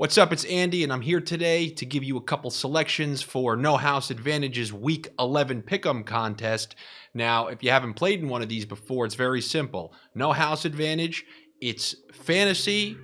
What's up? It's Andy, and I'm here today to give you a couple selections for No House Advantage's Week 11 Pick'em contest. Now, if you haven't played in one of these before, it's very simple. No House Advantage, it's fantasy,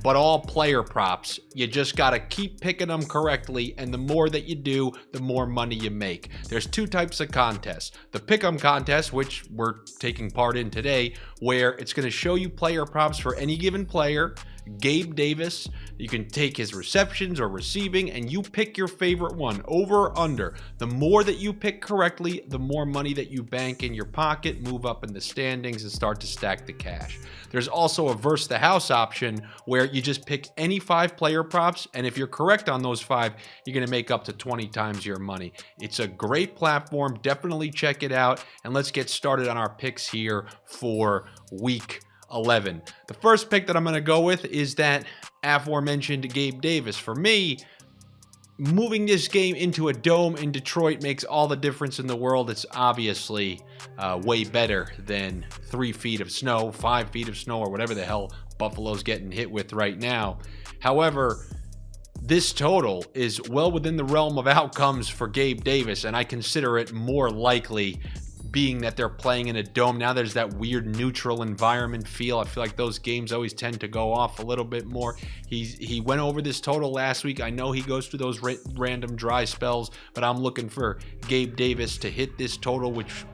but all player props. You just got to keep picking them correctly, and the more that you do, the more money you make. There's two types of contests. The Pick'em contest, which we're taking part in today, where it's going to show you player props for any given player. Gabe Davis, you can take his receptions or receiving, and you pick your favorite one, over or under. The more that you pick correctly, the more money that you bank in your pocket, move up in the standings, and start to stack the cash. There's also a verse the house option where you just pick any 5 player props, and if you're correct on those 5, you're going to make up to 20 times your money. It's a great platform. Definitely check it out, and let's get started on our picks here for week 11. The first pick that I'm going to go with is that aforementioned Gabe Davis. For me, moving this game into a dome in Detroit makes all the difference in the world. It's obviously way better than 3 feet of snow, 5 feet of snow, or whatever the hell Buffalo's getting hit with right now. However, this total is well within the realm of outcomes for Gabe Davis, and I consider it more likely being that they're playing in a dome. Now there's that weird neutral environment feel. I feel like those games always tend to go off a little bit more. He went over this total last week. I know he goes through those random dry spells, but I'm looking for Gabe Davis to hit this total, which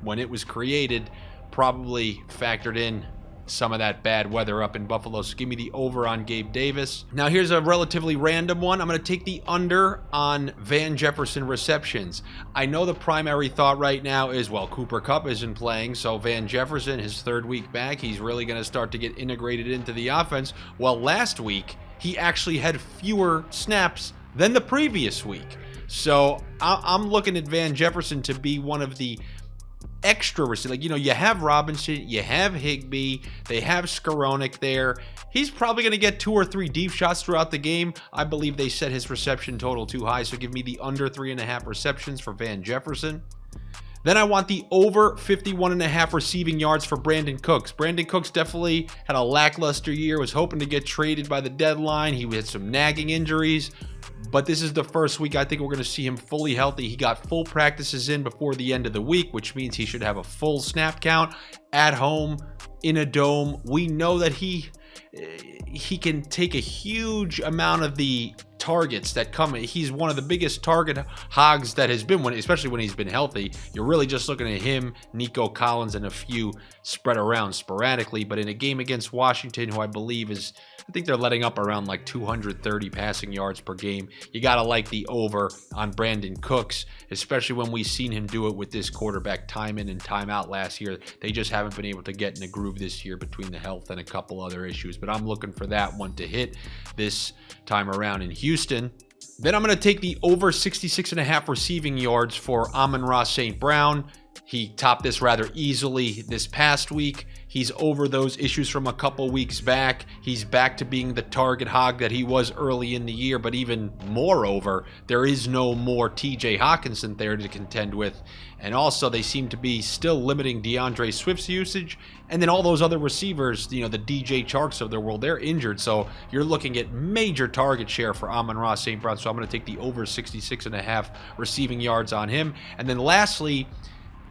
when it was created probably factored in some of that bad weather up in Buffalo. So give me the over on Gabe Davis. Now here's a relatively random one. I'm going to take the under on Van Jefferson receptions. I know the primary thought right now is, well, Cooper Kupp isn't playing, so Van Jefferson, his 3rd week back, he's really going to start to get integrated into the offense. Well, last week, he actually had fewer snaps than the previous week. So I'm looking at Van Jefferson to be one of the extra receivers. Like, you have Robinson, you have Higbee, they have Skowronek there. He's probably going to get 2 or 3 deep shots throughout the game. I believe they set his reception total too high, so give me the under 3.5 receptions for Van Jefferson. Then I want the over 51.5 receiving yards for Brandin Cooks. Brandin Cooks definitely had a lackluster year, was hoping to get traded by the deadline. He had some nagging injuries, but this is the first week I think we're going to see him fully healthy. He got full practices in before the end of the week, which means he should have a full snap count at home in a dome. We know that he can take a huge amount of the targets that come. He's one of the biggest target hogs that has been, especially when he's been healthy. You're really just looking at him, Nico Collins, and a few spread around sporadically. But in a game against Washington, who I believe is, I think they're letting up around like 230 passing yards per game, you got to like the over on Brandin Cooks, especially when we've seen him do it with this quarterback time in and time out last year. They just haven't been able to get in a groove this year between the health and a couple other issues. But I'm looking for that one to hit this time around in Houston. Then I'm going to take the over 66.5 receiving yards for Amon-Ra St. Brown. He topped this rather easily this past week. He's over those issues from a couple weeks back. He's back to being the target hog that he was early in the year, but even moreover, there is no more TJ Hawkinson there to contend with. And also, they seem to be still limiting DeAndre Swift's usage. And then all those other receivers, the DJ Charks of their world, they're injured. So you're looking at major target share for Amon-Ra St. Brown. So I'm going to take the over 66.5 receiving yards on him. And then lastly,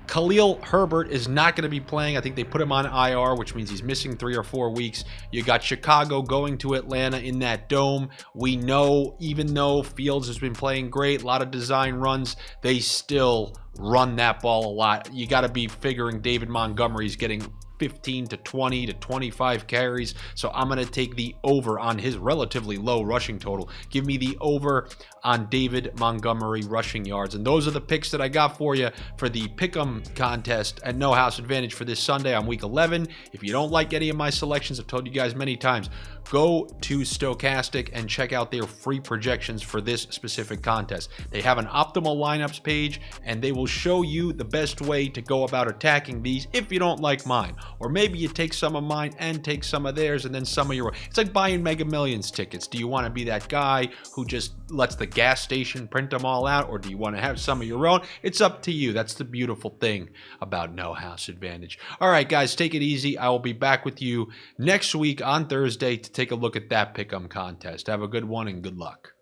Khalil Herbert is not going to be playing. I think they put him on IR, which means he's missing 3 or 4 weeks. You got Chicago going to Atlanta in that dome. We know, even though Fields has been playing great, a lot of design runs, they still run that ball a lot. You got to be figuring David Montgomery's getting 15 to 20 to 25 carries. So I'm going to take the over on his relatively low rushing total. Give me the over on David Montgomery rushing yards. And those are the picks that I got for you for the Pick'em contest at No House Advantage for this Sunday on week 11. If you don't like any of my selections, I've told you guys many times, go to Stokastic and check out their free projections for this specific contest. They have an optimal lineups page, and they will show you the best way to go about attacking these if you don't like mine. Or maybe you take some of mine and take some of theirs and then some of your own. It's like buying Mega Millions tickets. Do you want to be that guy who just lets the gas station print them all out, or do you want to have some of your own? It's up to you. That's the beautiful thing about No House Advantage. All right, guys, take it easy. I will be back with you next week on Thursday to take a look at that pick'em contest. Have a good one and good luck.